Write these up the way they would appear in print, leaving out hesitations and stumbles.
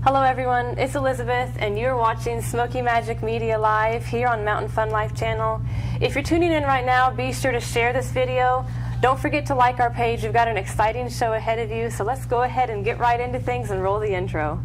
Hello everyone, it's Elizabeth and you're watching Smoky Magic Media Live here on Mountain Fun Life channel. If you're tuning in right now, be sure to share this video. Don't forget to like our page. We've got an exciting show ahead of you, so let's go ahead and get right into things and roll the intro.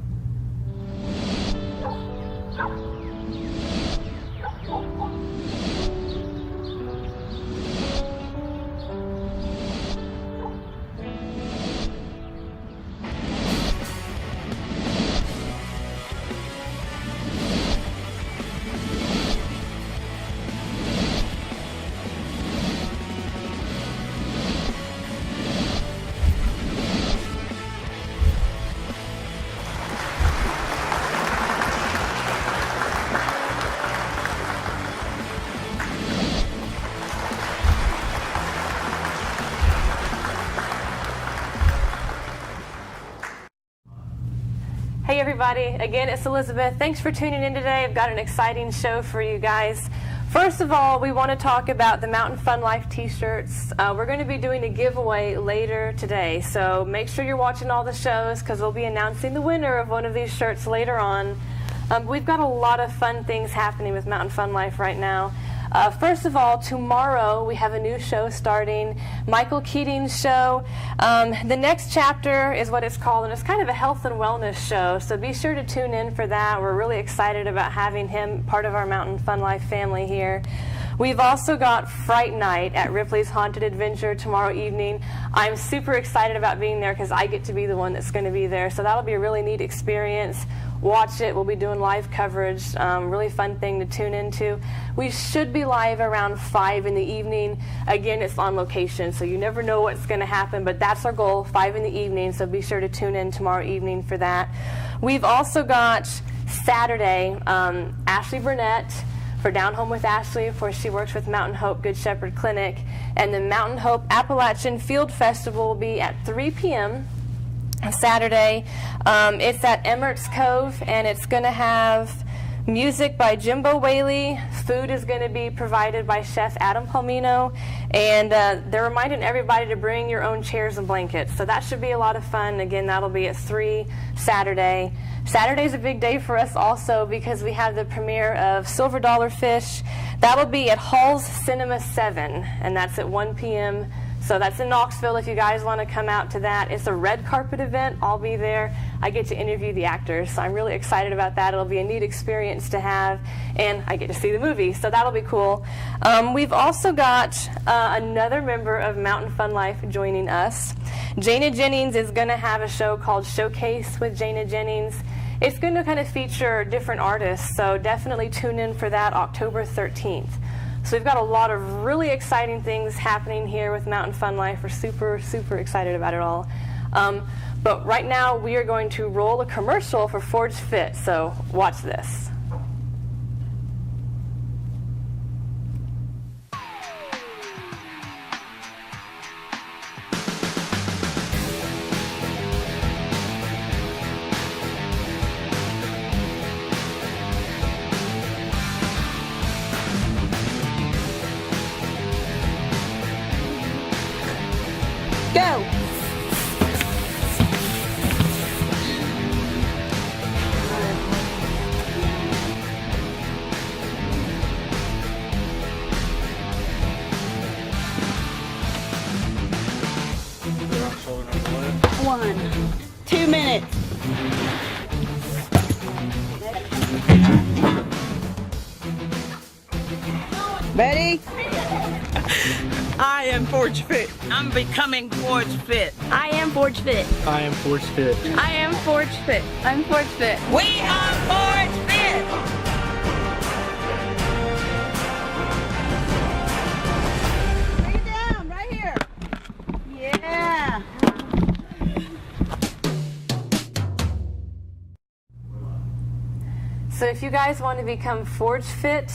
Hey everybody, again it's Elizabeth. Thanks for tuning in today. I've got an exciting show for you guys. First of all, we want to talk about the Mountain Fun Life t-shirts. We're going to be doing a giveaway later today, so make sure you're watching all the shows because we'll be announcing the winner of one of these shirts later on. We've got a lot of fun things happening with Mountain Fun Life right now. First of all, tomorrow we have a new show starting, Michael Keating's show. The next chapter is what it's called, and it's kind of a health and wellness show, so be sure to tune in for that. We're really excited about having him part of our Mountain Fun Life family here. We've also got Fright Night at Ripley's Haunted Adventure tomorrow evening. I'm super excited about being there because I get to be the one that's going to be there, so that'll be a really neat experience. Watch it. We'll be doing live coverage. Really fun thing to tune into. We should be live around 5 in the evening. Again, it's on location, so you never know what's going to happen, but that's our goal, 5 in the evening, so be sure to tune in tomorrow evening for that. We've also got Saturday, Ashley Burnett for Down Home with Ashley. Of course, she works with Mountain Hope Good Shepherd Clinic, and the Mountain Hope Appalachian Field Festival will be at 3 p.m. Saturday. It's at Emmert's Cove, and it's going to have music by Jimbo Whaley. Food is going to be provided by Chef Adam Palmino, and they're reminding everybody to bring your own chairs and blankets, so that should be a lot of fun. Again, that'll be at 3 Saturday. Saturday's a big day for us also because we have the premiere of Silver Dollar Fish. That'll be at Hall's Cinema 7, and that's at 1 p.m. So that's in Knoxville if you guys want to come out to that. It's a red carpet event. I'll be there. I get to interview the actors, so I'm really excited about that. It'll be a neat experience to have, and I get to see the movie, so that'll be cool. We've also got another member of Mountain Fun Life joining us. Jana Jennings is going to have a show called Showcase with Jana Jennings. It's going to kind of feature different artists, so definitely tune in for that October 13th. So we've got a lot of really exciting things happening here with Mountain Fun Life. We're super, super excited about it all. But right now we are going to roll a commercial for Forge Fit, so watch this. Go! One. 2 minutes. Ready? I am Forge Fit. I'm becoming Forge Fit. I am Forge Fit. I am Forge Fit. I am Forge Fit. I'm Forge Fit. We are Forge Fit. Bring it down, right here. Yeah. So if you guys want to become Forge Fit,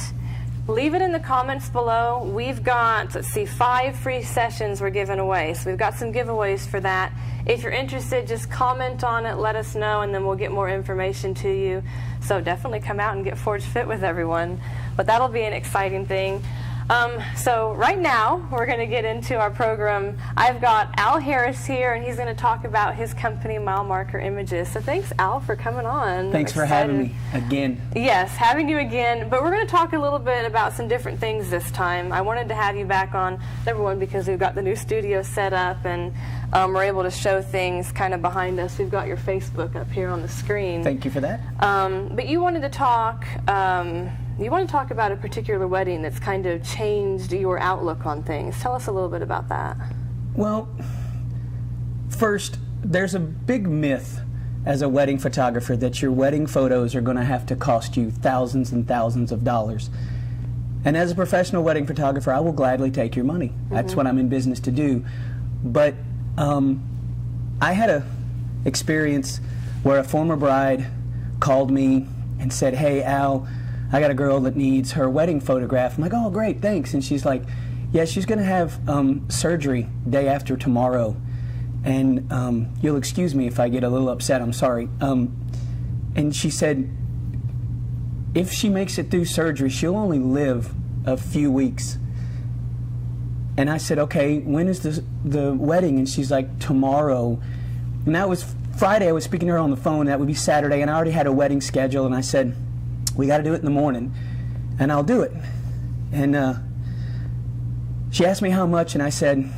leave it in the comments below. We've got, 5 free sessions we're giving away. So we've got some giveaways for that. If you're interested, just comment on it, let us know, and then we'll get more information to you. So definitely come out and get Forge Fit with everyone. But that'll be an exciting thing. So right now, we're going to get into our program. I've got Al Harris here, and he's going to talk about his company, Mile Marker Images. So thanks, Al, for coming on. Thanks for having me again. Yes, having you again. But we're going to talk a little bit about some different things this time. I wanted to have you back on, number one, because we've got the new studio set up, and we're able to show things kind of behind us. We've got your Facebook up here on the screen. Thank you for that. But you wanted to talk. You want to talk about a particular wedding that's kind of changed your outlook on things. Tell us a little bit about that. Well, first, there's a big myth as a wedding photographer that your wedding photos are going to have to cost you thousands and thousands of dollars. And as a professional wedding photographer, I will gladly take your money. That's what I'm in business to do. But I had a experience where a former bride called me and said, "Hey, Al, I got a girl that needs her wedding photograph." I'm like, "Oh, great, thanks." And she's like, "Yeah, she's going to have surgery day after tomorrow. And you'll excuse me if I get a little upset, I'm sorry." And she said, if she makes it through surgery, she'll only live a few weeks. And I said, "Okay, when is the wedding?" And she's like, "Tomorrow." And that was Friday. I was speaking to her on the phone. That would be Saturday. And I already had a wedding schedule. And I said, "We got to do it in the morning, and I'll do it." And she asked me how much, and I said,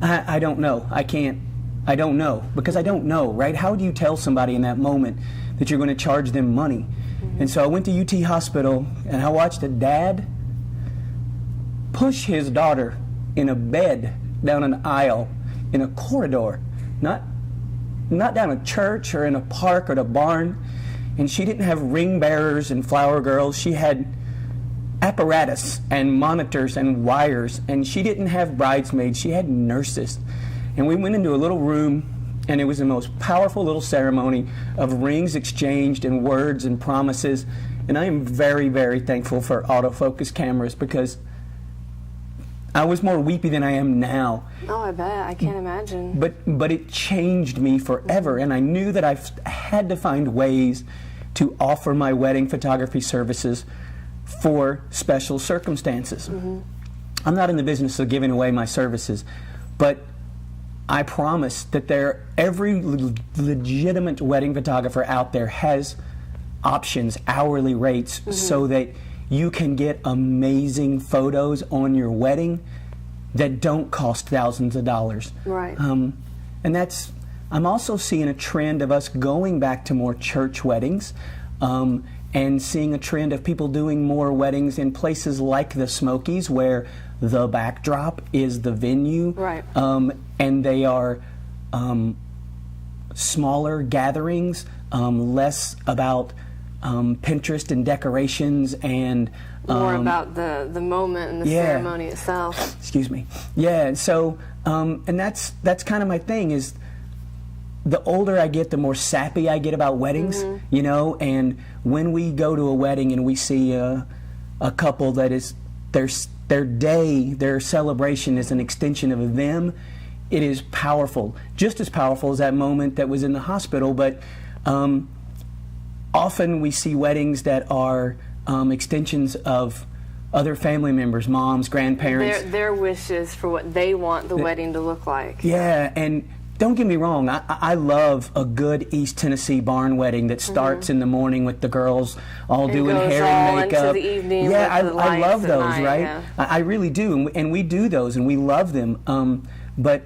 I don't know. I can't. I don't know, because I don't know, right? How do you tell somebody in that moment that you're going to charge them money? And so I went to UT Hospital, and I watched a dad push his daughter in a bed down an aisle in a corridor, not down a church or in a park or a barn. And she didn't have ring bearers and flower girls. She had apparatus and monitors and wires, and she didn't have bridesmaids. She had nurses. And we went into a little room, and it was the most powerful little ceremony of rings exchanged and words and promises. And I am very, very thankful for autofocus cameras, because I was more weepy than I am now. Oh, I bet. I can't imagine. But it changed me forever, and I knew that I had to find ways to offer my wedding photography services for special circumstances. I'm not in the business of giving away my services, but I promise that every legitimate wedding photographer out there has options, hourly rates, so that you can get amazing photos on your wedding that don't cost thousands of dollars. Right. And I'm also seeing a trend of us going back to more church weddings, and seeing a trend of people doing more weddings in places like the Smokies, where the backdrop is the venue. Right. And they are smaller gatherings, less about Pinterest and decorations, and more about the moment and the ceremony itself. Excuse me. Yeah. So, and that's kind of my thing. Is the older I get, the more sappy I get about weddings. You know, and when we go to a wedding and we see a couple that is their day, their celebration is an extension of them, it is powerful, just as powerful as that moment that was in the hospital. But often we see weddings that are extensions of other family members, moms, grandparents. Their wishes for what they want the wedding to look like. Yeah, and don't get me wrong, I love a good East Tennessee barn wedding that starts in the morning with the girls all doing hair and makeup. Into the evening. Yeah, with the I love those, night, right? Yeah. I really do, and we do those, and we love them. But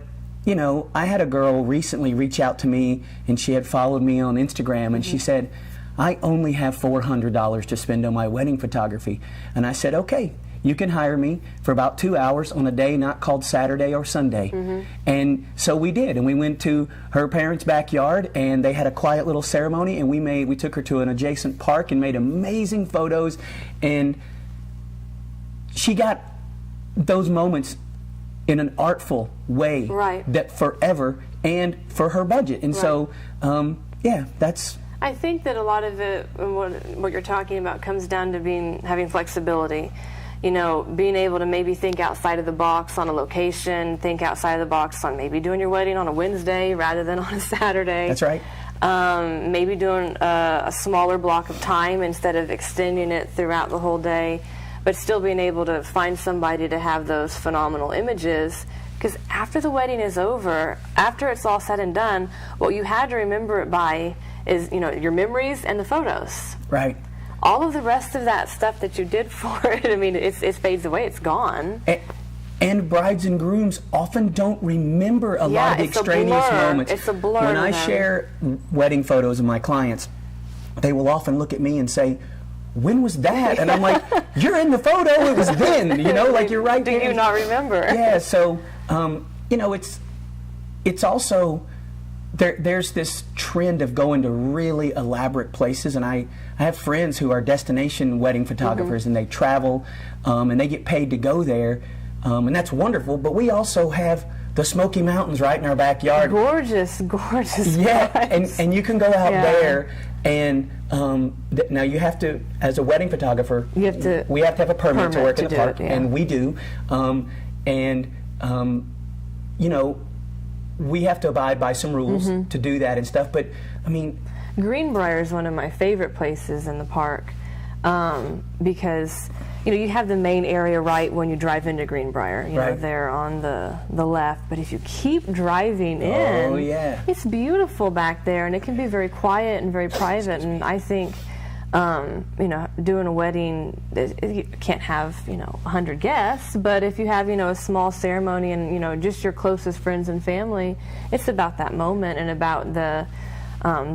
you know, I had a girl recently reach out to me, and she had followed me on Instagram, and she said, "I only have $400 to spend on my wedding photography." And I said, "Okay, you can hire me for about 2 hours on a day not called Saturday or Sunday." And so we did, and we went to her parents' backyard, and they had a quiet little ceremony, and we took her to an adjacent park and made amazing photos, and she got those moments in an artful way, that forever, and for her budget. And so yeah, that's I think that a lot of it, what you're talking about, comes down to having flexibility. You know, being able to maybe think outside of the box on a location, think outside of the box on maybe doing your wedding on a Wednesday rather than on a Saturday. That's right. Maybe doing a smaller block of time instead of extending it throughout the whole day. but still being able to find somebody to have those phenomenal images. Because after the wedding is over, after it's all said and done, what you had to remember it by is, you know, your memories and the photos. Right. All of the rest of that stuff that you did for it, I mean, it fades away, it's gone. And brides and grooms often don't remember a lot of the extraneous moments. It's a blur. When I share wedding photos of my clients, they will often look at me and say, "When was that?" And I'm like, "You're in the photo, it was then," you know, like you're right there. Do you not remember? Yeah, so, you know, it's also, there's this trend of going to really elaborate places, and I have friends who are destination wedding photographers, and they travel, and they get paid to go there, and that's wonderful, but we also have the Smoky Mountains right in our backyard. Gorgeous, gorgeous. Yeah, guys. and you can go out there, and now you have to, as a wedding photographer, we have to have a permit to work in the park, and we do, you know, we have to abide by some rules to do that and stuff, but I mean, Greenbrier is one of my favorite places in the park, because, you know, you have the main area right when you drive into Greenbrier, you know, there on the left, but if you keep driving in, it's beautiful back there, and it can be very quiet and very private, and I think, you know, doing a wedding, you can't have, you know, 100 guests, but if you have, you know, a small ceremony and, you know, just your closest friends and family, it's about that moment and about the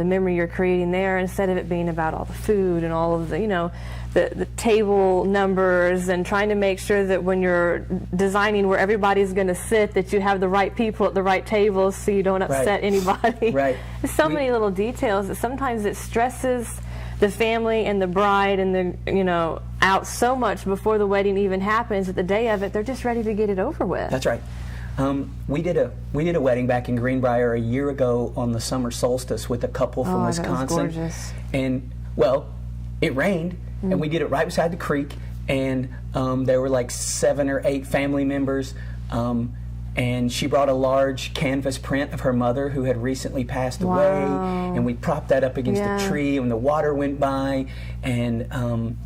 memory you're creating there, instead of it being about all the food and all of the, you know, the table numbers, and trying to make sure that when you're designing where everybody's going to sit, that you have the right people at the right tables so you don't upset anybody. There's so many little details that sometimes it stresses the family and the bride and the, you know, out so much before the wedding even happens, that the day of it, they're just ready to get it over with. That's right. We did a wedding back in Greenbrier a year ago on the summer solstice with a couple from Wisconsin. That was gorgeous. And, well, it rained, and we did it right beside the creek, and there were like 7 or 8 family members, and she brought a large canvas print of her mother who had recently passed away, and we propped that up against a tree, and the water went by, and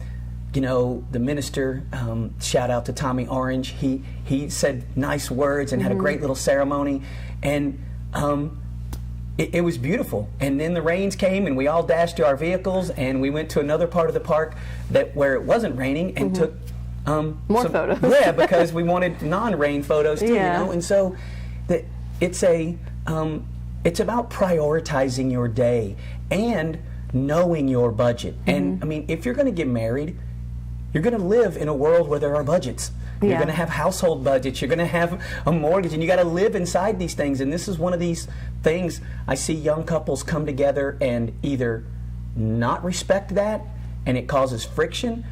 you know, the minister, shout out to Tommy Orange, he said nice words and had a great little ceremony, and it was beautiful. And then the rains came, and we all dashed to our vehicles, and we went to another part of the park where it wasn't raining, and took more photos. Yeah, because we wanted non-rain photos too, you know. And so it's about prioritizing your day and knowing your budget. And I mean, if you're going to get married, you're going to live in a world where there are budgets. You're going to have household budgets. You're going to have a mortgage, and you got to live inside these things. And this is one of these things I see young couples come together and either not respect that, and it causes friction,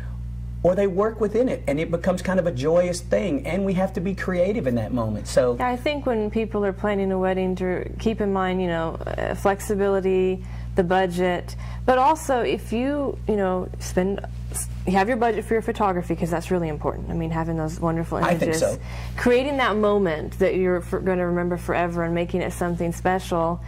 or they work within it, and it becomes kind of a joyous thing, and we have to be creative in that moment. So I think when people are planning a wedding, to keep in mind, you know, flexibility, the budget, but also if you know, you have your budget for your photography, because that's really important. I mean, having those wonderful images. I think so. Creating that moment that you're going to remember forever and making it something special.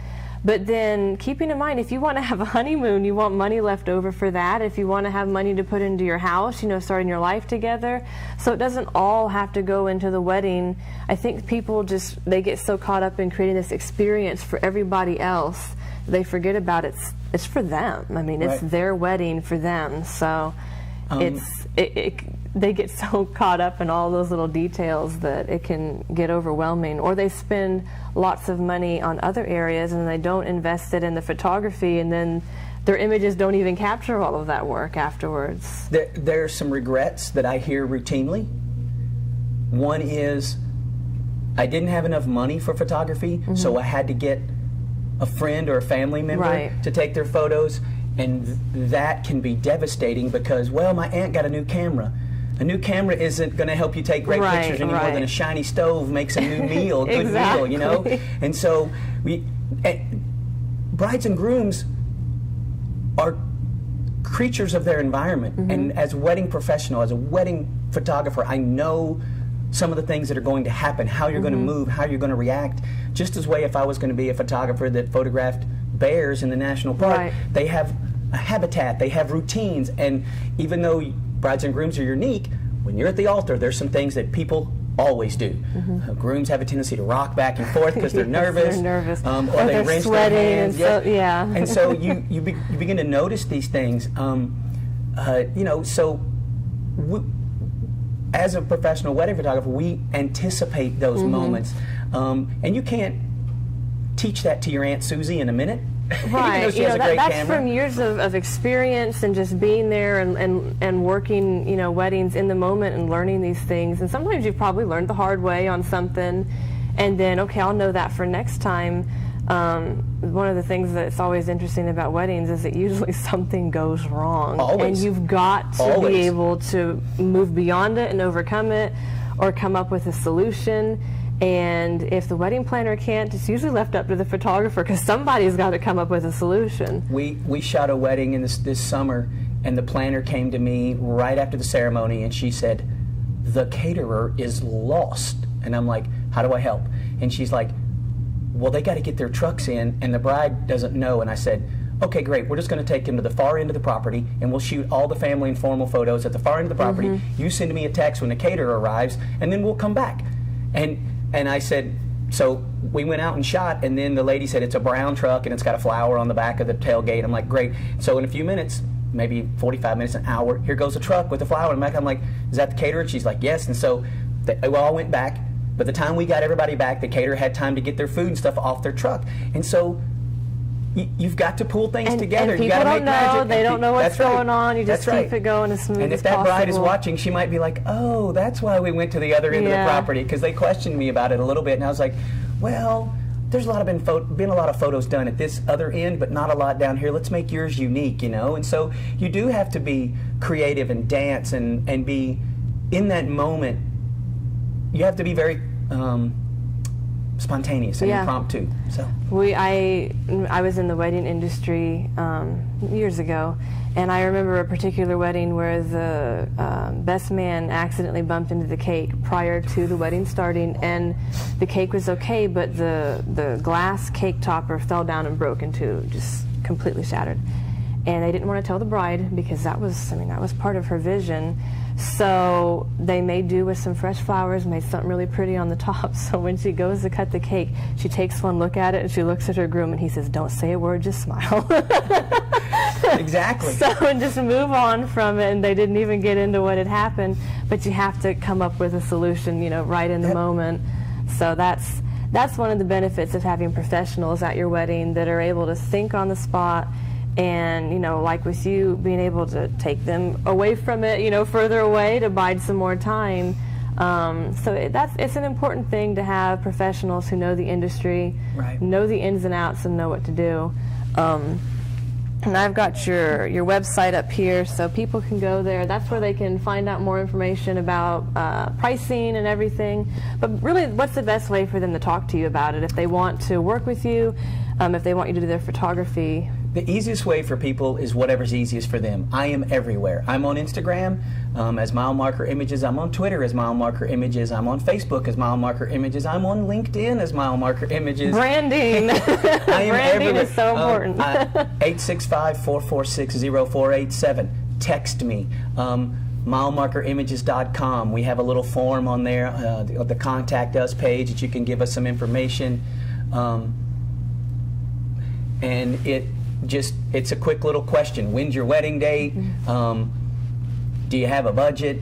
But then keeping in mind, if you want to have a honeymoon, you want money left over for that. If you want to have money to put into your house, you know, starting your life together. So it doesn't all have to go into the wedding. I think people they get so caught up in creating this experience for everybody else, they forget about it's for them. I mean, it's their wedding for them. So they get so caught up in all those little details that it can get overwhelming, or they spend lots of money on other areas and they don't invest it in the photography, and then their images don't even capture all of that work afterwards. There are some regrets that I hear routinely. One is, I didn't have enough money for photography, so I had to get a friend or a family member to take their photos, and that can be devastating because, well, my aunt got a new camera. A new camera isn't going to help you take great pictures any more than a shiny stove makes a new meal, a good meal, you know? And so brides and grooms are creatures of their environment. And as a wedding professional, as a wedding photographer, I know some of the things that are going to happen, how you're going to move, how you're going to react. Just as way if I was going to be a photographer that photographed bears in the national park, they have a habitat, they have routines, and even though brides and grooms are unique, when you're at the altar, there's some things that people always do. Grooms have a tendency to rock back and forth because they're nervous. They're nervous. Or they they're wrench sweating. their hands. And so you begin to notice these things. As a professional wedding photographer, we anticipate those moments. And you can't teach that to your Aunt Susie in a minute. Right, Even though she has a great that's camera. from years of experience and just being there and working, weddings in the moment and learning these things. And sometimes you've probably learned the hard way on something, and then, okay, I'll know that for next time. One of the things that's always interesting about weddings is that usually something goes wrong. Always. And you've got to be able to move beyond it and overcome it, or come up with a solution. And if the wedding planner can't, it's usually left up to the photographer, because somebody's got to come up with a solution. We shot a wedding in this summer, and the planner came to me right after the ceremony, and she said, "The caterer is lost." And I'm like, "How do I help?" And she's like, "Well, they got to get their trucks in, and the bride doesn't know." And I said, "Okay, great. We're just going to take them to the far end of the property, and we'll shoot all the family and formal photos at the far end of the property. You send me a text when the caterer arrives, and then we'll come back." And I said, so we went out and shot, and then the lady said, "It's a brown truck, and it's got a flower on the back of the tailgate." I'm like, "Great." So in a few minutes, maybe 45 minutes, an hour, here goes a truck with a flower in the back. I'm like, "Is that the caterer?" And she's like, "Yes." And so we all went back. By the time we got everybody back, the caterer had time to get their food and stuff off their truck. And so you've got to pull things together. And you people got to don't make magic. know. They don't know what's going on. You just keep it going as smooth as possible. And if that bride is watching, she might be like, "Oh, that's why we went to the other end of the property," because they questioned me about it a little bit. And I was like, "Well, there's been a lot of photos done at this other end, but not a lot down here. Let's make yours unique, And so you do have to be creative and dance and be in that moment. You have to be very spontaneous and impromptu. So I was in the wedding industry years ago, and I remember a particular wedding where the best man accidentally bumped into the cake prior to the wedding starting, and the cake was okay, but the glass cake topper fell down and broke in two, just completely shattered. And they didn't want to tell the bride, because that was part of her vision. So they made do with some fresh flowers, made something really pretty on the top. So when she goes to cut the cake, she takes one look at it, and she looks at her groom, and he says, "Don't say a word, just smile." Exactly. So, and just move on from it, and they didn't even get into what had happened. But you have to come up with a solution, right in the moment. So that's one of the benefits of having professionals at your wedding that are able to think on the spot. And, like with you, being able to take them away from it, further away to bide some more time. So it's an important thing to have professionals who know the industry, know the ins and outs, and know what to do. And I've got your website up here, so people can go there. That's where they can find out more information about pricing and everything. But really, what's the best way for them to talk to you about it? If they want to work with you, if they want you to do their photography. The easiest way for people is whatever's easiest for them. I am everywhere. I'm on Instagram as Mile Marker Images. I'm on Twitter as Mile Marker Images. I'm on Facebook as Mile Marker Images. I'm on LinkedIn as Mile Marker Images. Branding. Branding is so important. 865-446-0487. Text me. MileMarkerImages.com. We have a little form on there, the Contact Us page, that you can give us some information. And it's a quick little question. When's your wedding date? Do you have a budget?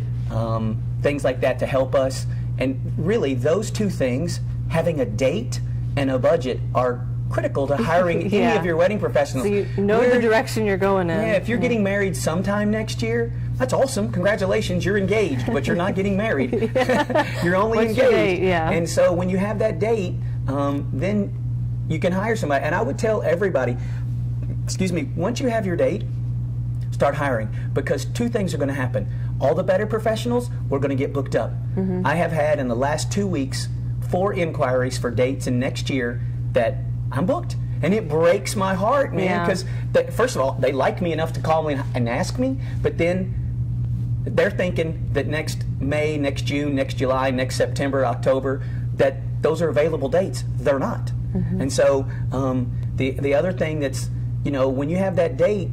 Things like that to help us. And really, those two things, having a date and a budget, are critical to hiring any of your wedding professionals. So you know the direction you're going in. Yeah, if you're getting married sometime next year, that's awesome. Congratulations, you're engaged, but you're not getting married. You're only engaged. Your date? Yeah. And so when you have that date, then you can hire somebody. And I would tell everybody, once you have your date, start hiring, because two things are going to happen. All the better professionals, we're going to get booked up. I have had in the last 2 weeks 4 inquiries for dates in next year that I'm booked. And it breaks my heart, man, because first of all, they like me enough to call me and ask me, but then they're thinking that next May, next June, next July, next September, October, that those are available dates. They're not. And so the other thing that's, when you have that date,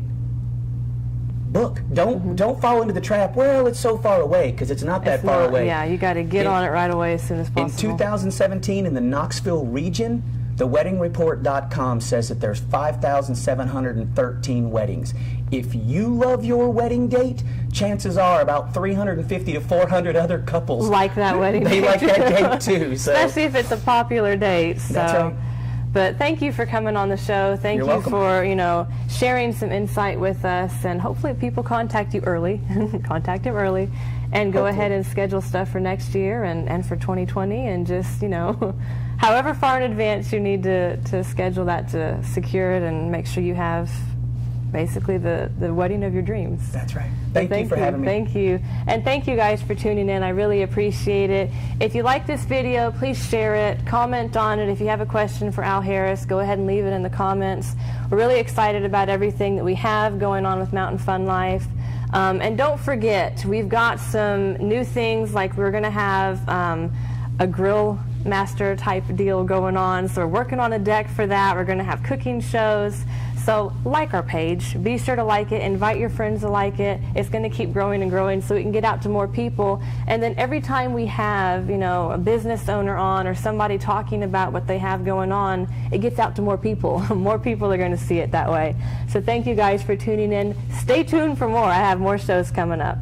book. Don't fall into the trap, well, it's so far away, because it's not that far away. Yeah, you got to get on it right away as soon as possible. In 2017, in the Knoxville region, theweddingreport.com says that there's 5,713 weddings. If you love your wedding date, chances are about 350 to 400 other couples like that wedding they date. like that date too. So. Especially if it's a popular date. So. That's right. But thank you for coming on the show. Thank You're you welcome. for, sharing some insight with us, and hopefully people contact you early. Contact him early and go ahead and schedule stuff for next year and for 2020, and just, however far in advance you need to schedule that to secure it and make sure you have basically the wedding of your dreams. That's right. Thank you for having me. Thank you. And thank you guys for tuning in. I really appreciate it. If you like this video, please share it, comment on it. If you have a question for Al Harris, go ahead and leave it in the comments. We're really excited about everything that we have going on with Mountain Fun Life. And don't forget, we've got some new things, like we're going to have a grill master type deal going on. So we're working on a deck for that. We're going to have cooking shows. So like our page, be sure to like it, invite your friends to like it. It's going to keep growing and growing so we can get out to more people. And then every time we have, a business owner on or somebody talking about what they have going on, it gets out to more people. More people are going to see it that way. So thank you guys for tuning in. Stay tuned for more. I have more shows coming up.